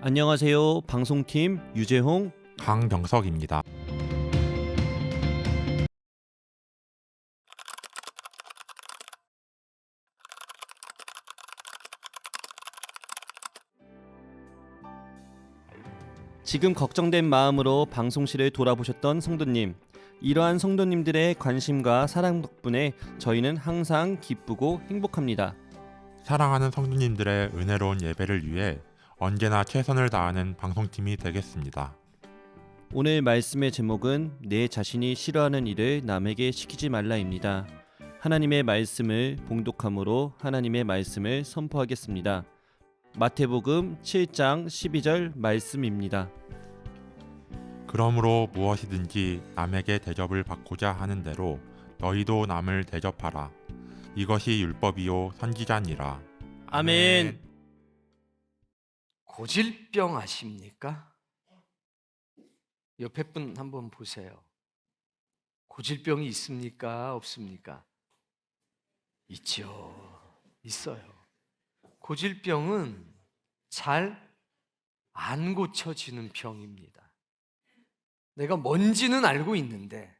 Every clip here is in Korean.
안녕하세요. 방송팀 유재홍, 강병석입니다. 지금 걱정된 마음으로 방송실을 돌아보셨던 성도님, 이러한 성도님들의 관심과 사랑 덕분에 저희는 항상 기쁘고 행복합니다. 사랑하는 성도님들의 은혜로운 예배를 위해 언제나 최선을 다하는 방송팀이 되겠습니다. 오늘 말씀의 제목은 내 자신이 싫어하는 일을 남에게 시키지 말라입니다. 하나님의 말씀을 봉독함으로 하나님의 말씀을 선포하겠습니다. 마태복음 7장 12절 말씀입니다. 그러므로 무엇이든지 남에게 대접을 받고자 하는 대로 너희도 남을 대접하라. 이것이 율법이요 선지자니라. 아멘. 고질병 아십니까? 옆에 분 한번 보세요. 고질병이 있습니까? 없습니까? 있죠. 있어요. 고질병은 잘 안 고쳐지는 병입니다. 내가 뭔지는 알고 있는데,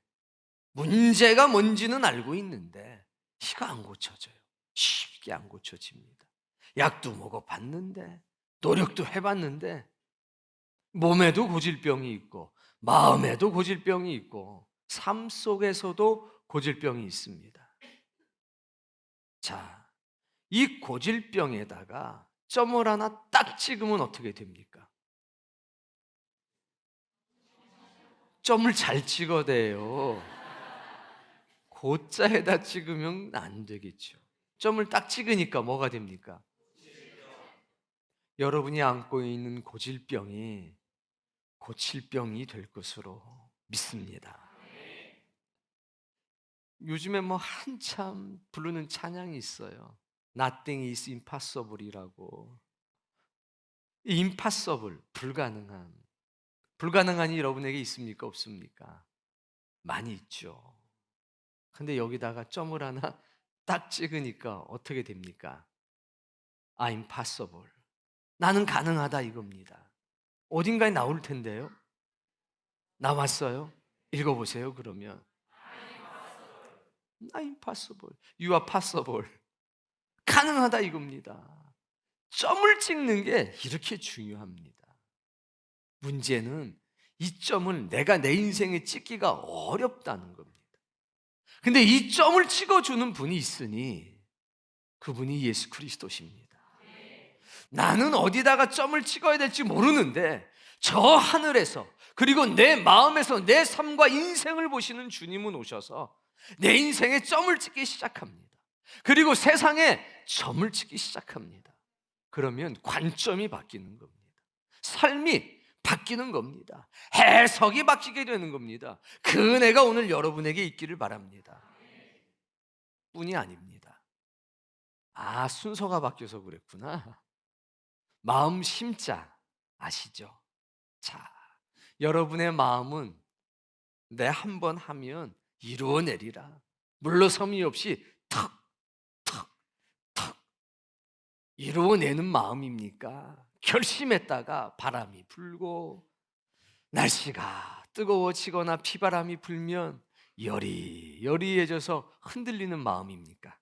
문제가 뭔지는 알고 있는데 이가 안 고쳐져요. 쉽게 안 고쳐집니다. 약도 먹어봤는데, 노력도 해봤는데, 몸에도 고질병이 있고 마음에도 고질병이 있고 삶 속에서도 고질병이 있습니다. 자, 이 고질병에다가 점을 하나 딱 찍으면 어떻게 됩니까? 점을 잘 찍어대요. 고자에다 찍으면 안 되겠죠. 점을 딱 찍으니까 뭐가 됩니까? 여러분이 안고 있는 고질병이 고칠병이 될 것으로 믿습니다. 요즘에 뭐 한참 부르는 찬양이 있어요. Nothing is impossible이라고. impossible, 불가능한이 여러분에게 있습니까? 없습니까? 많이 있죠. 근데 여기다가 점을 하나 딱 찍으니까 어떻게 됩니까? I'm possible. 나는 가능하다 이겁니다. 어딘가에 나올 텐데요. 나왔어요? 읽어보세요. 그러면 I'm possible. You are possible. 가능하다 이겁니다. 점을 찍는 게 이렇게 중요합니다. 문제는 이 점을 내가 내 인생에 찍기가 어렵다는 겁니다. 근데 이 점을 찍어주는 분이 있으니 그분이 예수 그리스도십니다. 나는 어디다가 점을 찍어야 될지 모르는데 저 하늘에서, 그리고 내 마음에서 내 삶과 인생을 보시는 주님은 오셔서 내 인생에 점을 찍기 시작합니다. 그리고 세상에 점을 찍기 시작합니다. 그러면 관점이 바뀌는 겁니다. 삶이 바뀌는 겁니다. 해석이 바뀌게 되는 겁니다. 그 은혜가 오늘 여러분에게 있기를 바랍니다. 뿐이 아닙니다. 아, 순서가 바뀌어서 그랬구나. 마음 심자 아시죠? 자, 여러분의 마음은 내 한 번 하면 이루어내리라. 물러섬이 없이 턱 이루어내는 마음입니까? 결심했다가 바람이 불고 날씨가 뜨거워지거나 비바람이 불면 여리여리해져서 흔들리는 마음입니까?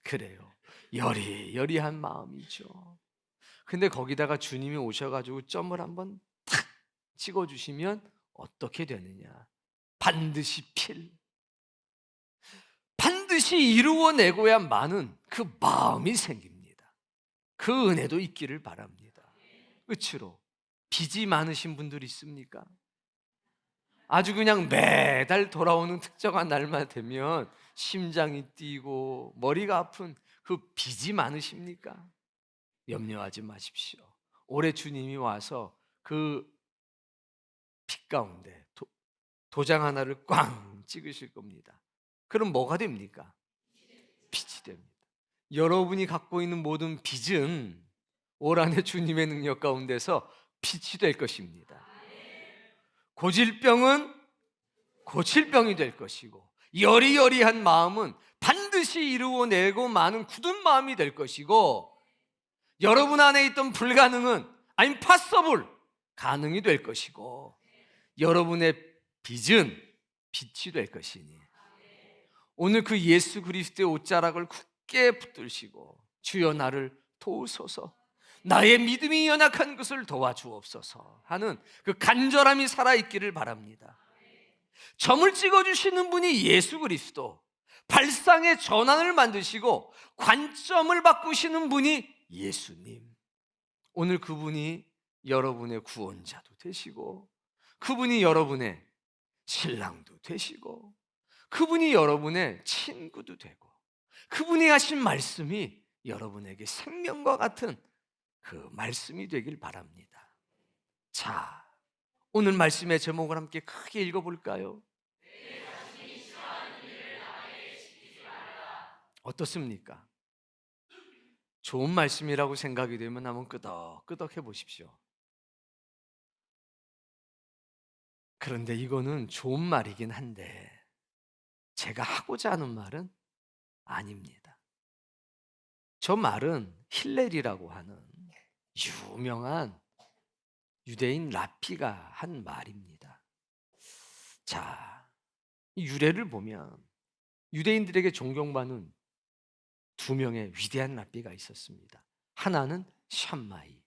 그래요. 여리여리한 마음이죠. 근데 거기다가 주님이 오셔가지고 점을 한번 탁 찍어주시면 어떻게 되느냐? 반드시 반드시 이루어내고야만은 그 마음이 생깁니다. 그 은혜도 있기를 바랍니다. 끝으로 빚이 많으신 분들 있습니까? 아주 그냥 매달 돌아오는 특정한 날만 되면 심장이 뛰고 머리가 아픈 그 빚이 많으십니까? 염려하지 마십시오. 올해 주님이 와서 그 빚 가운데 도장 하나를 꽝 찍으실 겁니다. 그럼 뭐가 됩니까? 빚이 됩니다. 여러분이 갖고 있는 모든 빚은 올 한해 주님의 능력 가운데서 빚이 될 것입니다. 고질병은 고칠병이 될 것이고, 여리여리한 마음은 반드시 이루어내고 마는 굳은 마음이 될 것이고, 여러분 안에 있던 불가능은 impossible 가능이 될 것이고 여러분의 빚은 빛이 될 것이니 오늘 그 예수 그리스도의 옷자락을 굳게 붙들시고 주여 나를 도우소서 나의 믿음이 연약한 것을 도와주옵소서 하는 그 간절함이 살아있기를 바랍니다. 점을 찍어주시는 분이 예수 그리스도, 발상의 전환을 만드시고 관점을 바꾸시는 분이 예수님. 오늘 그분이 여러분의 구원자도 되시고 그분이 여러분의 신랑도 되시고 그분이 여러분의 친구도 되고 그분이 하신 말씀이 여러분에게 생명과 같은 그 말씀이 되길 바랍니다. 자, 오늘 말씀의 제목을 함께 크게 읽어볼까요? 어떻습니까? 좋은 말씀이라고 생각이 되면 한번 끄덕끄덕 해보십시오. 그런데 이거는 좋은 말이긴 한데 제가 하고자 하는 말은 아닙니다. 저 말은 힐렐이라고 하는 유명한 유대인 랍비가 한 말입니다. 자, 이 유래를 보면 유대인들에게 존경받는 두 명의 위대한 랍비가 있었습니다. 하나는 샴마이,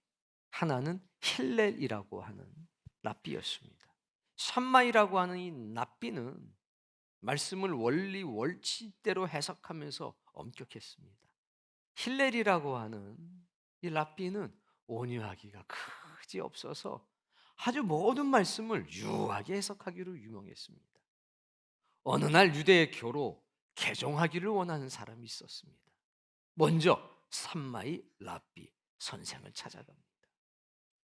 하나는 힐렐이라고 하는 랍비였습니다. 샴마이라고 하는 이 랍비는 말씀을 원리 월치대로 해석하면서 엄격했습니다. 힐렐이라고 하는 이 랍비는 온유하기가 그지 없어서 아주 모든 말씀을 유하게 해석하기로 유명했습니다. 어느 날 유대의 교로 개종하기를 원하는 사람이 있었습니다. 먼저 삼마이 랍비 선생을 찾아갑니다.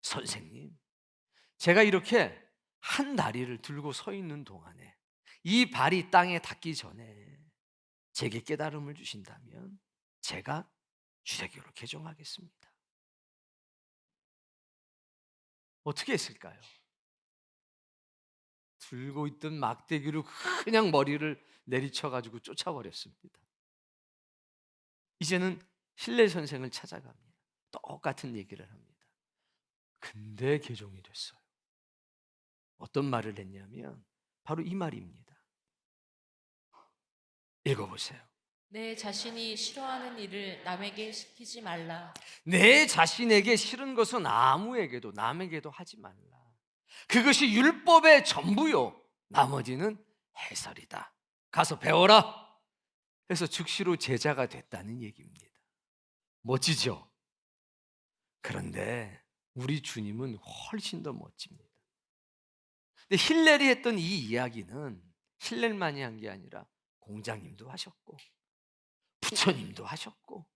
선생님, 제가 이렇게 한 다리를 들고 서 있는 동안에 이 발이 땅에 닿기 전에 제게 깨달음을 주신다면 제가 유대교로 개종하겠습니다. 어떻게 했을까요? 들고 있던 막대기로 그냥 머리를 내리쳐가지고 쫓아버렸습니다. 이제는 힐렐 선생을 찾아갑니다. 똑같은 얘기를 합니다. 근데 개종이 됐어요. 어떤 말을 했냐면 바로 이 말입니다. 읽어보세요. 내 자신이 싫어하는 일을 남에게 시키지 말라. 내 자신에게 싫은 것은 아무에게도 남에게도 하지 말라. 그것이 율법의 전부요. 나머지는 해설이다. 가서 배워라. 그래서 즉시로 제자가 됐다는 얘기입니다. 멋지죠? 그런데 우리 주님은 훨씬 더 멋집니다. 근데 힐렐이 했던 이 이야기는 힐렐만이 한 게 아니라 공장님도 하셨고 부처님도 하셨고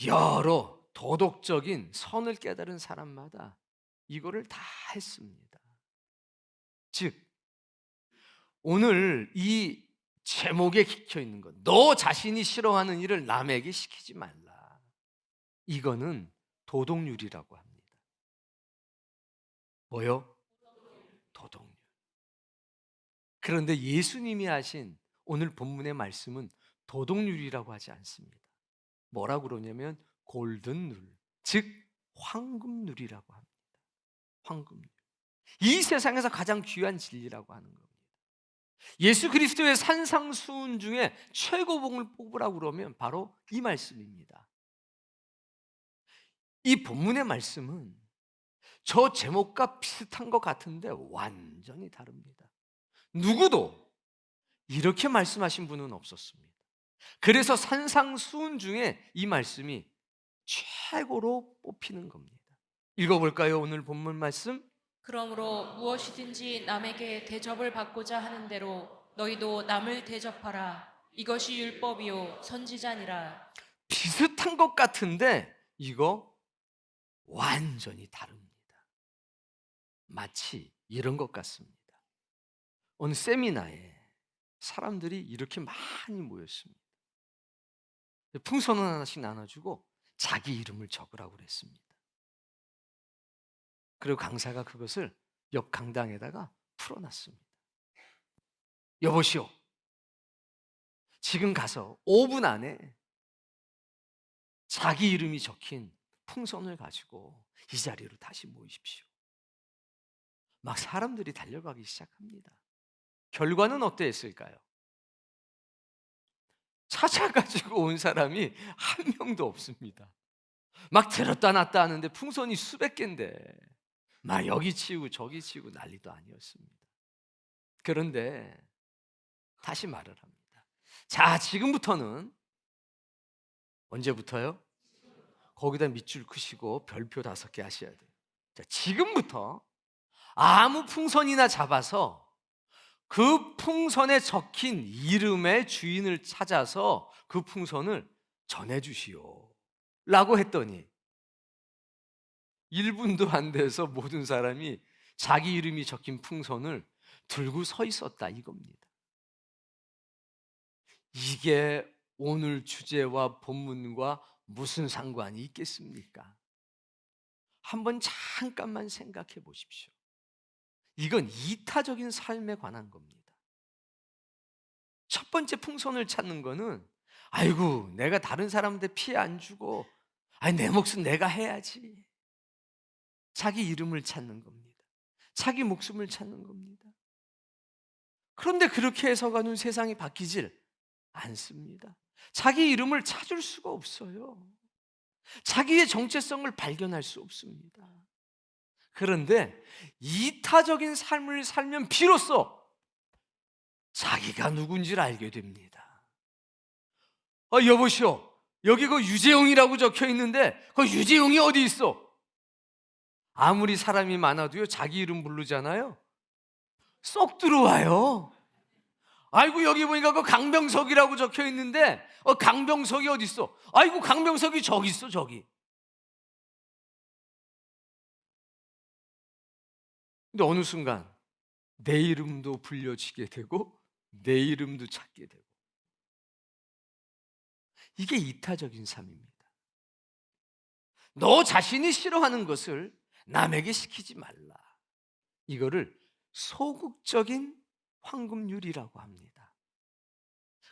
여러 도덕적인 선을 깨달은 사람마다 이거를 다 했습니다. 즉 오늘 이 제목에 기켜 있는 것, 너 자신이 싫어하는 일을 남에게 시키지 말라. 이거는 도덕률이라고 합니다. 뭐요? 도덕률. 그런데 예수님이 하신 오늘 본문의 말씀은 도덕률이라고 하지 않습니다. 뭐라고 그러냐면 골든룰, 즉 황금률이라고 합니다. 황금률. 이 세상에서 가장 귀한 진리라고 하는 겁니다. 예수 그리스도의 산상수훈 중에 최고봉을 뽑으라고 그러면 바로 이 말씀입니다. 이 본문의 말씀은 저 제목과 비슷한 것 같은데 완전히 다릅니다. 누구도 이렇게 말씀하신 분은 없었습니다. 그래서 산상수훈 중에 이 말씀이 최고로 뽑히는 겁니다. 읽어볼까요? 오늘 본문 말씀. 그러므로 무엇이든지 남에게 대접을 받고자 하는 대로 너희도 남을 대접하라. 이것이 율법이요 선지자니라. 비슷한 것 같은데 이거 완전히 다릅니다. 마치 이런 것 같습니다. 어느 세미나에 사람들이 이렇게 많이 모였습니다. 풍선을 하나씩 나눠주고 자기 이름을 적으라고 그랬습니다. 그리고 강사가 그것을 옆 강당에다가 풀어놨습니다. 여보시오, 지금 가서 5분 안에 자기 이름이 적힌 풍선을 가지고 이 자리로 다시 모이십시오. 막 사람들이 달려가기 시작합니다. 결과는 어땠을까요? 찾아가지고 온 사람이 한 명도 없습니다. 막 들었다 놨다 하는데 풍선이 수백 개인데 막 여기 치우고 저기 치우고 난리도 아니었습니다. 그런데 다시 말을 합니다. 자, 지금부터는 언제부터요? 거기다 밑줄 크시고 별표 5개 하셔야 돼요. 자, 지금부터 아무 풍선이나 잡아서 그 풍선에 적힌 이름의 주인을 찾아서 그 풍선을 전해주시오 라고 했더니 1분도 안 돼서 모든 사람이 자기 이름이 적힌 풍선을 들고 서 있었다 이겁니다. 이게 오늘 주제와 본문과 무슨 상관이 있겠습니까? 한번 잠깐만 생각해 보십시오. 이건 이타적인 삶에 관한 겁니다. 첫 번째 풍선을 찾는 거는 아이고 내가 다른 사람한테 피해 안 주고 내 몫은 내가 해야지. 자기 이름을 찾는 겁니다. 자기 목숨을 찾는 겁니다. 그런데 그렇게 해서가는 세상이 바뀌질 않습니다. 자기 이름을 찾을 수가 없어요. 자기의 정체성을 발견할 수 없습니다. 그런데 이타적인 삶을 살면 비로소 자기가 누군지를 알게 됩니다. 여보시오, 여기 그 유재용이라고 적혀 있는데 그 유재용이 어디 있어? 아무리 사람이 많아도요 자기 이름 부르잖아요, 쏙 들어와요. 아이고 여기 보니까 그 강병석이라고 적혀 있는데 강병석이 어디 있어? 아이고 강병석이 저기 있어, 저기. 근데 어느 순간 내 이름도 불려지게 되고 내 이름도 찾게 되고, 이게 이타적인 삶입니다. 너 자신이 싫어하는 것을 남에게 시키지 말라. 이거를 소극적인 황금률이라고 합니다.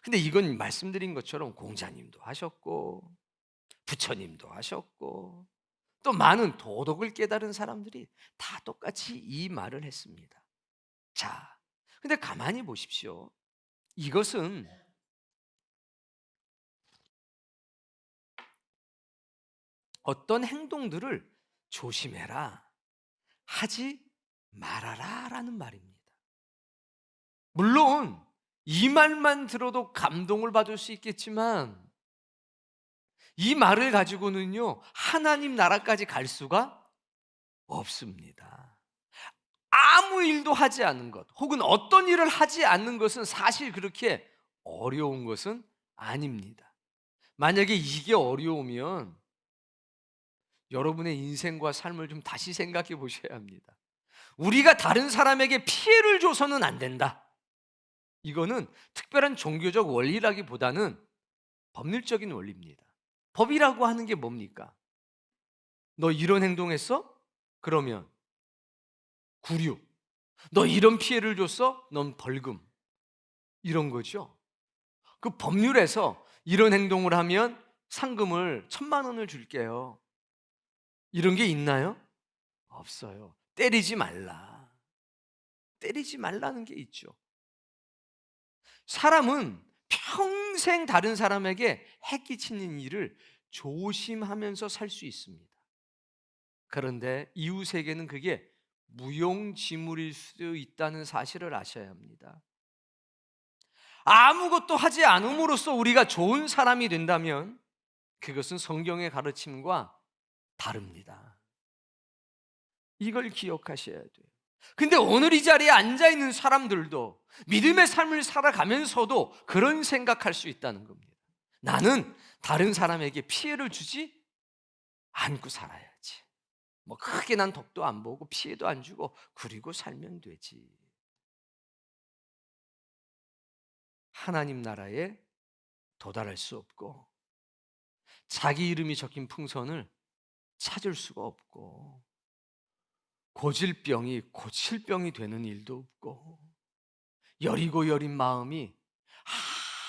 근데 이건 말씀드린 것처럼 공자님도 하셨고 부처님도 하셨고 또 많은 도덕을 깨달은 사람들이 다 똑같이 이 말을 했습니다. 자, 근데 가만히 보십시오. 이것은 어떤 행동들을 조심해라, 하지 말아라 라는 말입니다. 물론 이 말만 들어도 감동을 받을 수 있겠지만 이 말을 가지고는요 하나님 나라까지 갈 수가 없습니다. 아무 일도 하지 않는 것 혹은 어떤 일을 하지 않는 것은 사실 그렇게 어려운 것은 아닙니다. 만약에 이게 어려우면 여러분의 인생과 삶을 좀 다시 생각해 보셔야 합니다. 우리가 다른 사람에게 피해를 줘서는 안 된다. 이거는 특별한 종교적 원리라기보다는 법률적인 원리입니다. 법이라고 하는 게 뭡니까? 너 이런 행동했어? 그러면 구류. 너 이런 피해를 줬어? 넌 벌금. 이런 거죠. 그 법률에서 이런 행동을 하면 상금을 1,000만 원을 줄게요. 이런 게 있나요? 없어요. 때리지 말라. 때리지 말라는 게 있죠. 사람은 평생 다른 사람에게 해 끼치는 일을 조심하면서 살 수 있습니다. 그런데 이웃에게는 그게 무용지물일 수 있다는 사실을 아셔야 합니다. 아무것도 하지 않음으로써 우리가 좋은 사람이 된다면 그것은 성경의 가르침과 다릅니다. 이걸 기억하셔야 돼요. 근데 오늘 이 자리에 앉아있는 사람들도 믿음의 삶을 살아가면서도 그런 생각할 수 있다는 겁니다. 나는 다른 사람에게 피해를 주지 않고 살아야지. 뭐 크게 난 덕도 안 보고 피해도 안 주고 그리고 살면 되지. 하나님 나라에 도달할 수 없고 자기 이름이 적힌 풍선을 찾을 수가 없고 고질병이 고칠병이 되는 일도 없고 여리고 여린 마음이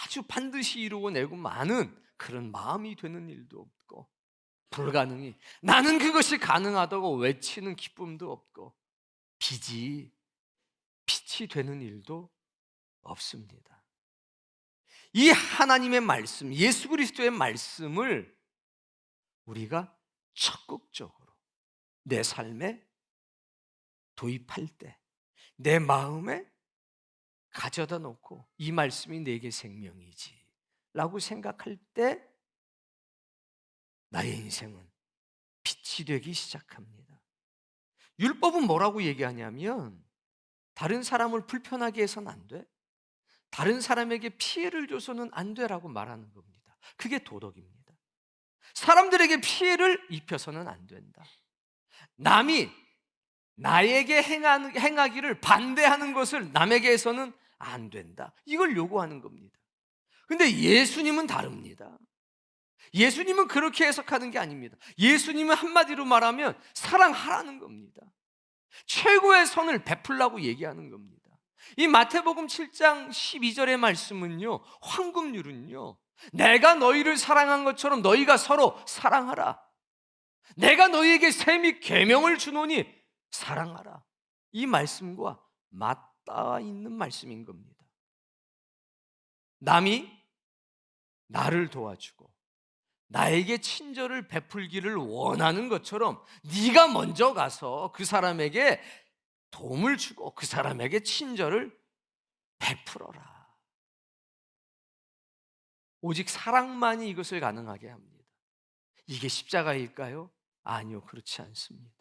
아주 반드시 이루어내고 마는 그런 마음이 되는 일도 없고 불가능이. 나는 그것이 가능하다고 외치는 기쁨도 없고 빛이 되는 일도 없습니다. 이 하나님의 말씀, 예수 그리스도의 말씀을 우리가 적극적으로 내 삶에 도입할 때, 내 마음에 가져다 놓고 이 말씀이 내게 생명이지 라고 생각할 때 나의 인생은 빛이 되기 시작합니다. 율법은 뭐라고 얘기하냐면 다른 사람을 불편하게 해서는 안 돼, 다른 사람에게 피해를 줘서는 안 되라고 말하는 겁니다. 그게 도덕입니다. 사람들에게 피해를 입혀서는 안 된다. 남이 나에게 행하기를 반대하는 것을 남에게 해서는 안 된다. 이걸 요구하는 겁니다. 근데 예수님은 다릅니다. 예수님은 그렇게 해석하는 게 아닙니다. 예수님은 한마디로 말하면 사랑하라는 겁니다. 최고의 선을 베풀라고 얘기하는 겁니다. 이 마태복음 7장 12절의 말씀은요, 황금률은요, 내가 너희를 사랑한 것처럼 너희가 서로 사랑하라. 내가 너희에게 세 및 계명을 주노니 사랑하라. 이 말씀과 맞닿아 있는 말씀인 겁니다. 남이 나를 도와주고 나에게 친절을 베풀기를 원하는 것처럼 네가 먼저 가서 그 사람에게 도움을 주고 그 사람에게 친절을 베풀어라. 오직 사랑만이 이것을 가능하게 합니다. 이게 십자가일까요? 아니요, 그렇지 않습니다.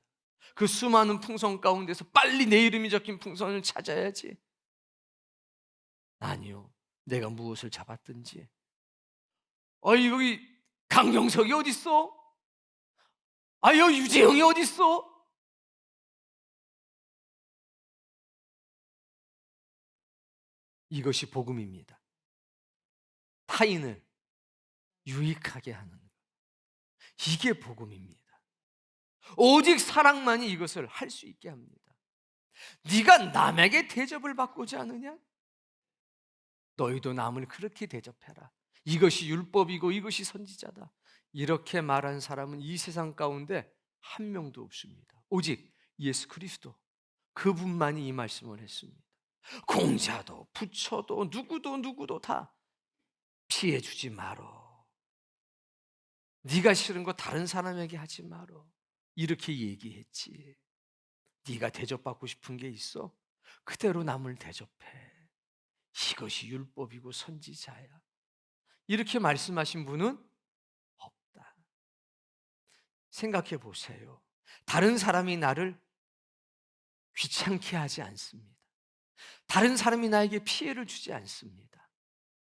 그 수많은 풍선 가운데서 빨리 내 이름이 적힌 풍선을 찾아야지. 아니요, 내가 무엇을 잡았든지. 여기 강영석이 어딨어? 여기 유재형이 어딨어? 이것이 복음입니다. 타인을 유익하게 하는 것. 이게 복음입니다. 오직 사랑만이 이것을 할 수 있게 합니다. 네가 남에게 대접을 받고자 하느냐? 너희도 남을 그렇게 대접해라. 이것이 율법이고 이것이 선지자다. 이렇게 말한 사람은 이 세상 가운데 한 명도 없습니다. 오직 예수 그리스도, 그분만이 이 말씀을 했습니다. 공자도 부처도 누구도 다 피해 주지 마라. 네가 싫은 거 다른 사람에게 하지 마라. 이렇게 얘기했지. 네가 대접받고 싶은 게 있어? 그대로 남을 대접해. 이것이 율법이고 선지자야. 이렇게 말씀하신 분은 없다. 생각해 보세요. 다른 사람이 나를 귀찮게 하지 않습니다. 다른 사람이 나에게 피해를 주지 않습니다.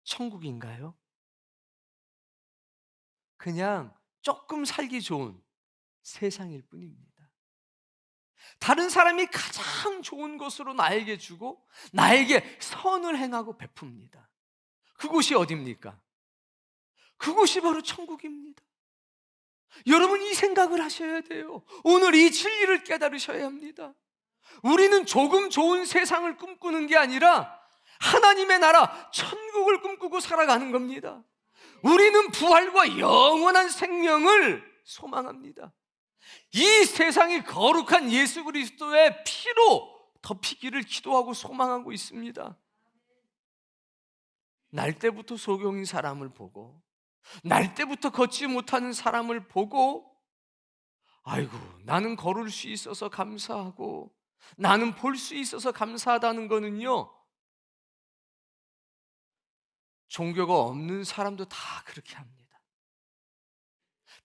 천국인가요? 그냥 조금 살기 좋은 세상일 뿐입니다. 다른 사람이 가장 좋은 것으로 나에게 주고 나에게 선을 행하고 베풉니다. 그곳이 어디입니까? 그곳이 바로 천국입니다. 여러분, 이 생각을 하셔야 돼요. 오늘 이 진리를 깨달으셔야 합니다. 우리는 조금 좋은 세상을 꿈꾸는 게 아니라 하나님의 나라 천국을 꿈꾸고 살아가는 겁니다. 우리는 부활과 영원한 생명을 소망합니다. 이 세상이 거룩한 예수 그리스도의 피로 덮이기를 기도하고 소망하고 있습니다. 날 때부터 소경인 사람을 보고, 날 때부터 걷지 못하는 사람을 보고, 아이고, 나는 걸을 수 있어서 감사하고 나는 볼 수 있어서 감사하다는 거는요, 종교가 없는 사람도 다 그렇게 합니다.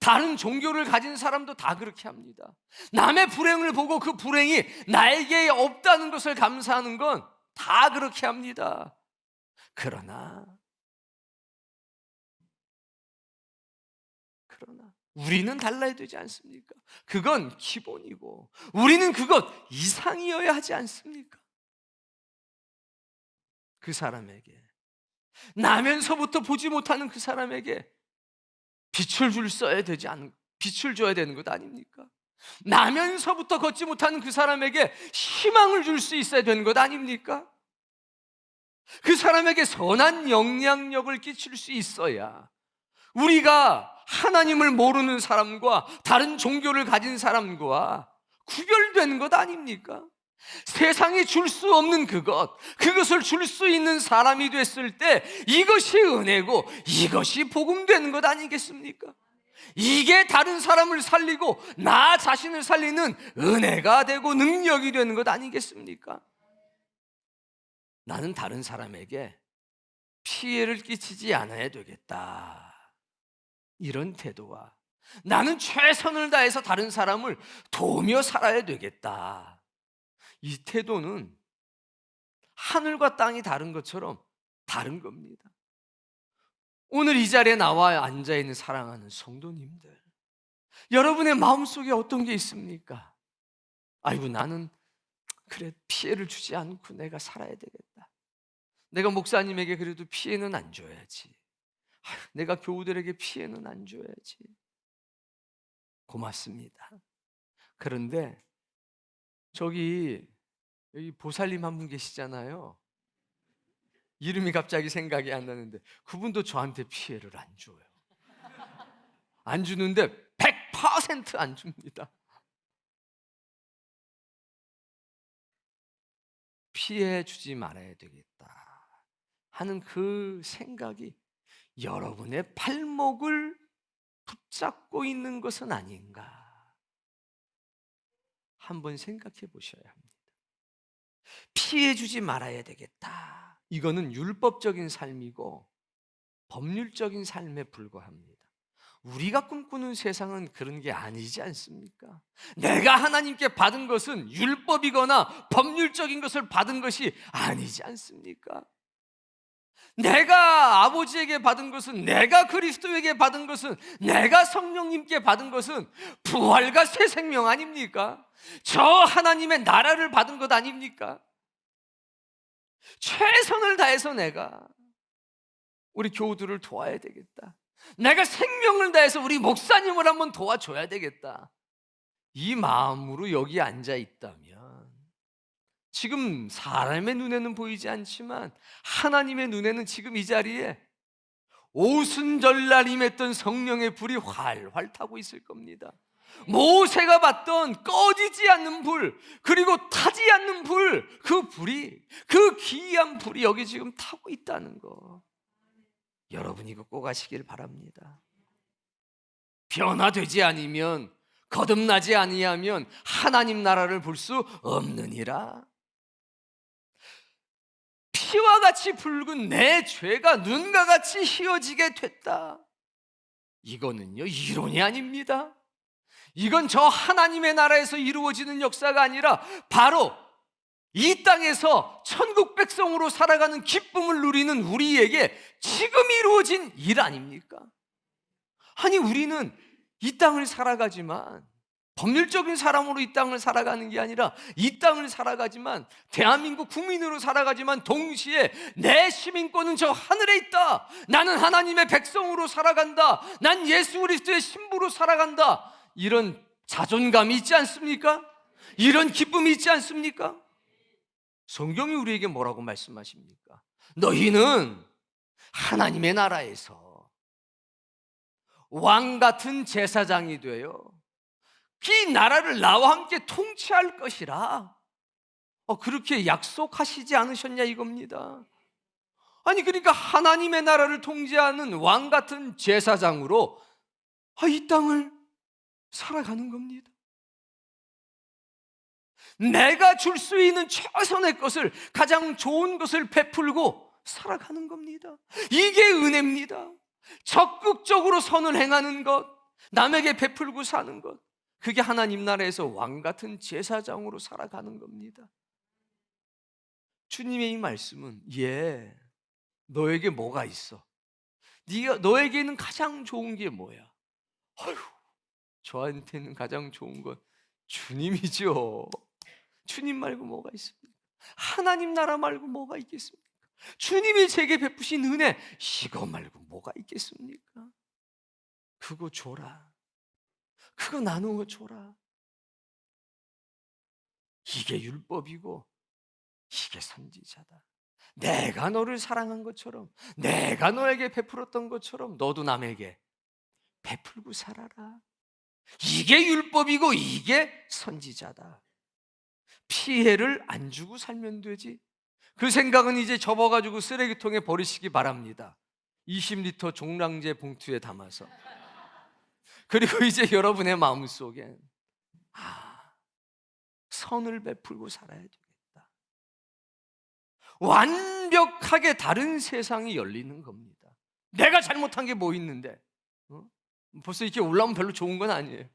다른 종교를 가진 사람도 다 그렇게 합니다. 남의 불행을 보고 그 불행이 나에게 없다는 것을 감사하는 건 다 그렇게 합니다. 그러나 우리는 달라야 되지 않습니까? 그건 기본이고 우리는 그것 이상이어야 하지 않습니까? 그 사람에게, 나면서부터 보지 못하는 그 사람에게 빛을 줘야 되는 것 아닙니까? 나면서부터 걷지 못하는 그 사람에게 희망을 줄 수 있어야 되는 것 아닙니까? 그 사람에게 선한 영향력을 끼칠 수 있어야 우리가 하나님을 모르는 사람과 다른 종교를 가진 사람과 구별되는 것 아닙니까? 세상이 줄 수 없는 그것을 줄 수 있는 사람이 됐을 때 이것이 은혜고 이것이 복음 되는 것 아니겠습니까? 이게 다른 사람을 살리고 나 자신을 살리는 은혜가 되고 능력이 되는 것 아니겠습니까? 나는 다른 사람에게 피해를 끼치지 않아야 되겠다, 이런 태도와 나는 최선을 다해서 다른 사람을 도우며 살아야 되겠다, 이 태도는 하늘과 땅이 다른 것처럼 다른 겁니다. 오늘 이 자리에 나와 앉아있는 사랑하는 성도님들, 여러분의 마음속에 어떤 게 있습니까? 아이고, 나는 그래 피해를 주지 않고 내가 살아야 되겠다, 내가 목사님에게 그래도 피해는 안 줘야지, 내가 교우들에게 피해는 안 줘야지. 고맙습니다. 그런데 여기 보살님 한 분 계시잖아요. 이름이 갑자기 생각이 안 나는데 그분도 저한테 피해를 안 줘요. 안 주는데 100% 안 줍니다. 피해 주지 말아야 되겠다 하는 그 생각이 여러분의 발목을 붙잡고 있는 것은 아닌가, 한번 생각해 보셔야 합니다. 피해 주지 말아야 되겠다, 이거는 율법적인 삶이고 법률적인 삶에 불과합니다. 우리가 꿈꾸는 세상은 그런 게 아니지 않습니까? 내가 하나님께 받은 것은 율법이거나 법률적인 것을 받은 것이 아니지 않습니까? 내가 아버지에게 받은 것은, 내가 그리스도에게 받은 것은, 내가 성령님께 받은 것은 부활과 새 생명 아닙니까? 저 하나님의 나라를 받은 것 아닙니까? 최선을 다해서 내가 우리 교우들을 도와야 되겠다, 내가 생명을 다해서 우리 목사님을 한번 도와줘야 되겠다, 이 마음으로 여기 앉아 있다면 지금 사람의 눈에는 보이지 않지만 하나님의 눈에는 지금 이 자리에 오순절날 임했던 성령의 불이 활활 타고 있을 겁니다. 모세가 봤던 꺼지지 않는 불, 그리고 타지 않는 불, 그 불이, 그 기이한 불이 여기 지금 타고 있다는 거, 여러분 이거 꼭 아시길 바랍니다. 변화되지 아니면, 거듭나지 아니하면 하나님 나라를 볼 수 없느니라. 피와 같이 붉은 내 죄가 눈과 같이 희어지게 됐다, 이거는요 이론이 아닙니다. 이건 저 하나님의 나라에서 이루어지는 역사가 아니라 바로 이 땅에서 천국 백성으로 살아가는 기쁨을 누리는 우리에게 지금 이루어진 일 아닙니까? 아니, 우리는 이 땅을 살아가지만 법률적인 사람으로 이 땅을 살아가는 게 아니라 이 땅을 살아가지만 대한민국 국민으로 살아가지만 동시에 내 시민권은 저 하늘에 있다, 나는 하나님의 백성으로 살아간다, 난 예수 그리스도의 신부로 살아간다, 이런 자존감이 있지 않습니까? 이런 기쁨이 있지 않습니까? 성경이 우리에게 뭐라고 말씀하십니까? 너희는 하나님의 나라에서 왕 같은 제사장이 되어 이 나라를 나와 함께 통치할 것이라, 그렇게 약속하시지 않으셨냐 이겁니다. 아니, 그러니까 하나님의 나라를 통제하는 왕 같은 제사장으로 이 땅을 살아가는 겁니다. 내가 줄 수 있는 최선의 것을, 가장 좋은 것을 베풀고 살아가는 겁니다. 이게 은혜입니다. 적극적으로 선을 행하는 것, 남에게 베풀고 사는 것, 그게 하나님 나라에서 왕 같은 제사장으로 살아가는 겁니다. 주님의 이 말씀은 너에게 뭐가 있어? 너에게는 가장 좋은 게 뭐야? 저한테는 가장 좋은 건 주님이죠. 주님 말고 뭐가 있습니까? 하나님 나라 말고 뭐가 있겠습니까? 주님이 제게 베푸신 은혜, 이거 말고 뭐가 있겠습니까? 그거 줘라, 그거 나누어 줘라. 이게 율법이고 이게 선지자다. 내가 너를 사랑한 것처럼, 내가 너에게 베풀었던 것처럼 너도 남에게 베풀고 살아라. 이게 율법이고 이게 선지자다. 피해를 안 주고 살면 되지. 그 생각은 이제 접어가지고 쓰레기통에 버리시기 바랍니다. 20리터 종량제 봉투에 담아서. 그리고 이제 여러분의 마음속에 선을 베풀고 살아야 되겠다. 완벽하게 다른 세상이 열리는 겁니다. 내가 잘못한 게 뭐 있는데? 벌써 이렇게 올라오면 별로 좋은 건 아니에요.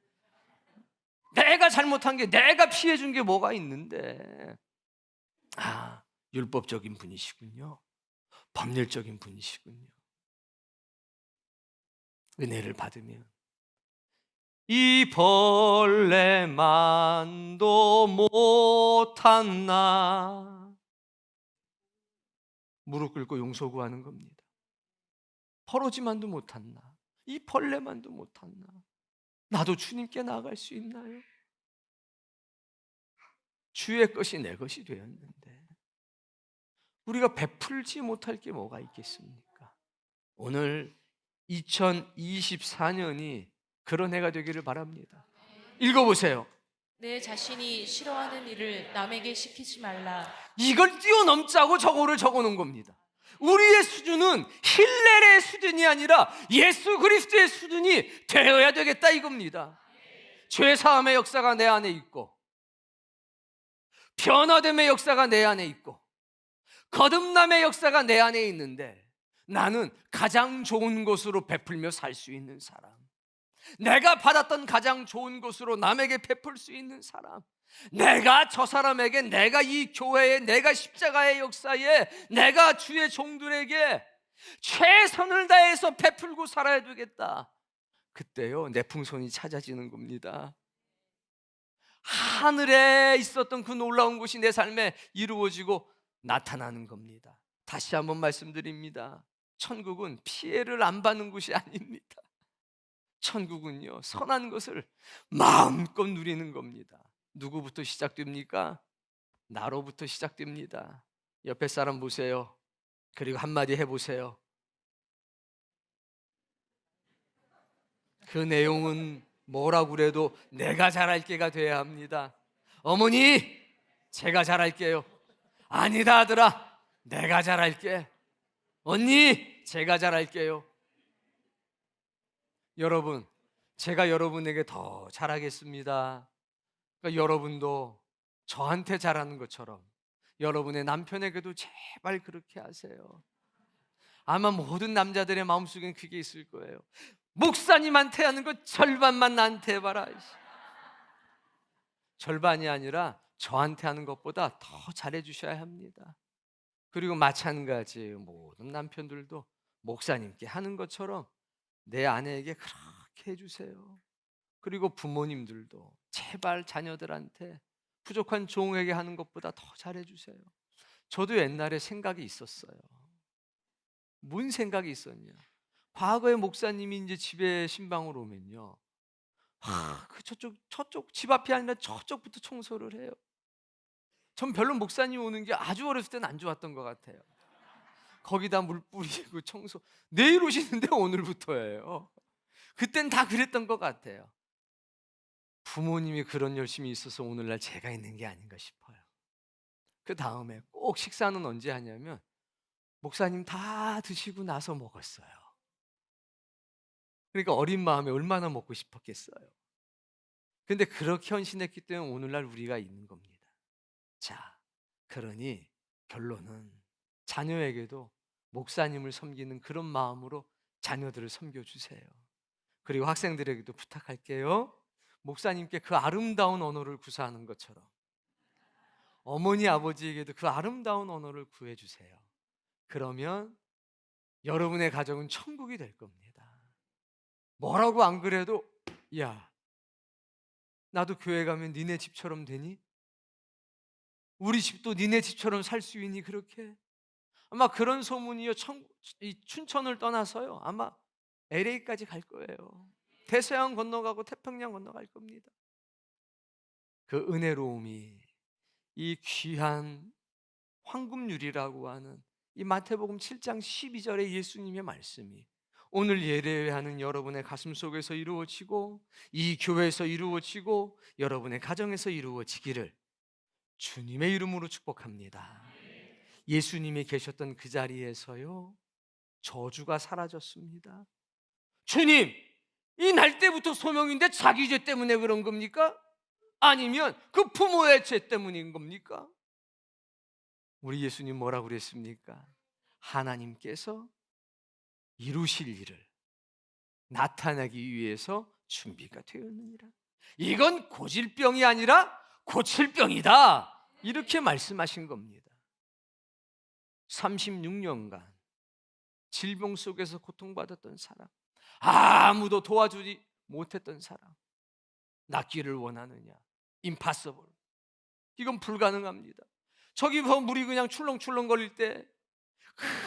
내가 잘못한 게, 내가 피해 준 게 뭐가 있는데? 율법적인 분이시군요. 법률적인 분이시군요. 은혜를 받으면 이 벌레만도 못한 나, 무릎 꿇고 용서 구하는 겁니다. 벌어지만도 못한 나, 이 벌레만도 못한 나, 나도 주님께 나아갈 수 있나요? 주의 것이 내 것이 되었는데 우리가 베풀지 못할 게 뭐가 있겠습니까? 오늘 2024년이 그런 해가 되기를 바랍니다. 읽어보세요. 내 자신이 싫어하는 일을 남에게 시키지 말라. 이걸 뛰어넘자고 저거를 적어놓은 겁니다. 우리의 수준은 힐렐의 수준이 아니라 예수 그리스도의 수준이 되어야 되겠다 이겁니다. 죄사함의 역사가 내 안에 있고, 변화됨의 역사가 내 안에 있고, 거듭남의 역사가 내 안에 있는데, 나는 가장 좋은 것으로 베풀며 살 수 있는 사람, 내가 받았던 가장 좋은 것으로 남에게 베풀 수 있는 사람, 내가 저 사람에게, 내가 이 교회에, 내가 십자가의 역사에, 내가 주의 종들에게 최선을 다해서 베풀고 살아야 되겠다. 그때요 내 풍선이 찾아지는 겁니다. 하늘에 있었던 그 놀라운 것이 내 삶에 이루어지고 나타나는 겁니다. 다시 한번 말씀드립니다. 천국은 피해를 안 받는 곳이 아닙니다. 천국은요 선한 것을 마음껏 누리는 겁니다. 누구부터 시작됩니까? 나로부터 시작됩니다. 옆에 사람 보세요. 그리고 한마디 해보세요. 그 내용은 뭐라고 그래도 내가 잘할게가 돼야 합니다. 어머니 제가 잘할게요. 아니다 아들아 내가 잘할게. 언니 제가 잘할게요. 여러분 제가 여러분에게 더 잘하겠습니다. 그러니까 여러분도 저한테 잘하는 것처럼 여러분의 남편에게도 제발 그렇게 하세요. 아마 모든 남자들의 마음속엔 그게 있을 거예요. 목사님한테 하는 거 절반만 나한테 해봐라. 절반이 아니라 저한테 하는 것보다 더 잘해주셔야 합니다. 그리고 마찬가지예요. 모든 남편들도 목사님께 하는 것처럼 내 아내에게 그렇게 해주세요. 그리고 부모님들도 제발 자녀들한테 부족한 종에게 하는 것보다 더 잘해주세요. 저도 옛날에 생각이 있었어요. 뭔 생각이 있었냐? 과거에 목사님이 이제 집에 신방으로 오면요, 그 저쪽 집 앞이 아니라 저쪽부터 청소를 해요. 전 별로 목사님 오는 게 아주 어렸을 때는 안 좋았던 것 같아요. 거기다 물 뿌리고 청소. 내일 오시는데 오늘부터예요. 그땐 다 그랬던 것 같아요. 부모님이 그런 열심이 있어서 오늘날 제가 있는 게 아닌가 싶어요. 그 다음에 꼭 식사는 언제 하냐면 목사님 다 드시고 나서 먹었어요. 그러니까 어린 마음에 얼마나 먹고 싶었겠어요. 근데 그렇게 헌신했기 때문에 오늘날 우리가 있는 겁니다. 자, 그러니 결론은 자녀에게도 목사님을 섬기는 그런 마음으로 자녀들을 섬겨주세요. 그리고 학생들에게도 부탁할게요. 목사님께 그 아름다운 언어를 구사하는 것처럼 어머니 아버지에게도 그 아름다운 언어를 구해주세요. 그러면 여러분의 가정은 천국이 될 겁니다. 뭐라고 안 그래도 야 나도 교회 가면 니네 집처럼 되니? 우리 집도 니네 집처럼 살 수 있니? 그렇게 아마 그런 소문이요 이 춘천을 떠나서요 아마 LA까지 갈 거예요. 대서양 건너가고 태평양 건너갈 겁니다. 그 은혜로움이 이 귀한 황금률이라고 하는 이 마태복음 7장 12절의 예수님의 말씀이 오늘 예배하는 여러분의 가슴 속에서 이루어지고 이 교회에서 이루어지고 여러분의 가정에서 이루어지기를 주님의 이름으로 축복합니다. 예수님이 계셨던 그 자리에서요, 저주가 사라졌습니다. 주님, 이 날 때부터 소명인데 자기 죄 때문에 그런 겁니까? 아니면 그 부모의 죄 때문인 겁니까? 우리 예수님 뭐라고 그랬습니까? 하나님께서 이루실 일을 나타내기 위해서 준비가 되었느니라. 이건 고질병이 아니라 고칠병이다, 이렇게 말씀하신 겁니다. 36년간 질병 속에서 고통받았던 사람, 아무도 도와주지 못했던 사람, 낫기를 원하느냐? 임파서블. 이건 불가능합니다. 저기 물이 그냥 출렁출렁 거릴 때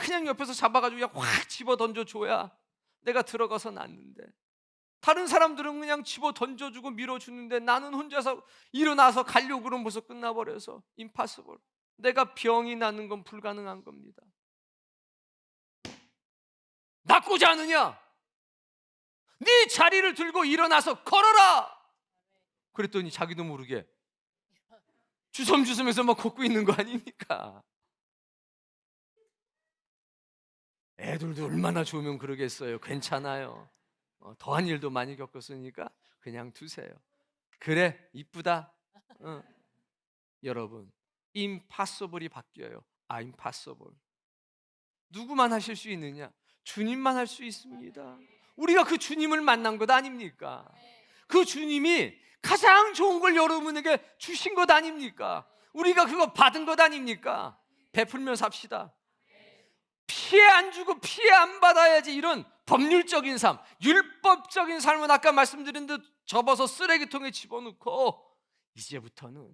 그냥 옆에서 잡아가지고 그냥 확 집어 던져줘야 내가 들어가서 낫는데, 다른 사람들은 그냥 집어 던져주고 밀어주는데 나는 혼자서 일어나서 가려고 그러면 벌써 끝나버려서 임파서블. 내가 병이 나는 건 불가능한 겁니다. 낫고자 하느냐? 네 자리를 들고 일어나서 걸어라. 그랬더니 자기도 모르게 주섬주섬해서 막 걷고 있는 거 아닙니까? 애들도 얼마나 좋으면 그러겠어요. 괜찮아요. 더한 일도 많이 겪었으니까 그냥 두세요. 그래, 이쁘다. 여러분, impossible이 바뀌어요. I'm possible. 누구만 하실 수 있느냐? 주님만 할 수 있습니다. 우리가 그 주님을 만난 것 아닙니까? 그 주님이 가장 좋은 걸 여러분에게 주신 것 아닙니까? 우리가 그거 받은 것 아닙니까? 베풀며 삽시다. 피해 안 주고 피해 안 받아야지. 이런 법률적인 삶, 율법적인 삶은 아까 말씀드린 듯 접어서 쓰레기통에 집어넣고, 이제부터는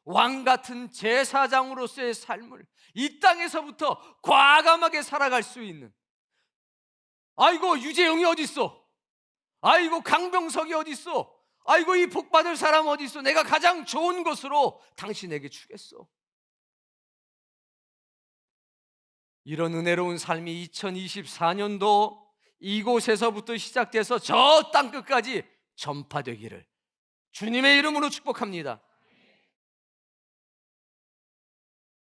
왕 같은 제사장으로서의 삶을 이 땅에서부터 과감하게 살아갈 수 있는, 아이고 유재영이 어디 있어? 아이고 강병석이 어디 있어? 아이고 이 복받을 사람 어디 있어? 내가 가장 좋은 것으로 당신에게 주겠어. 이런 은혜로운 삶이 2024년도 이곳에서부터 시작돼서 저 땅끝까지 전파되기를 주님의 이름으로 축복합니다.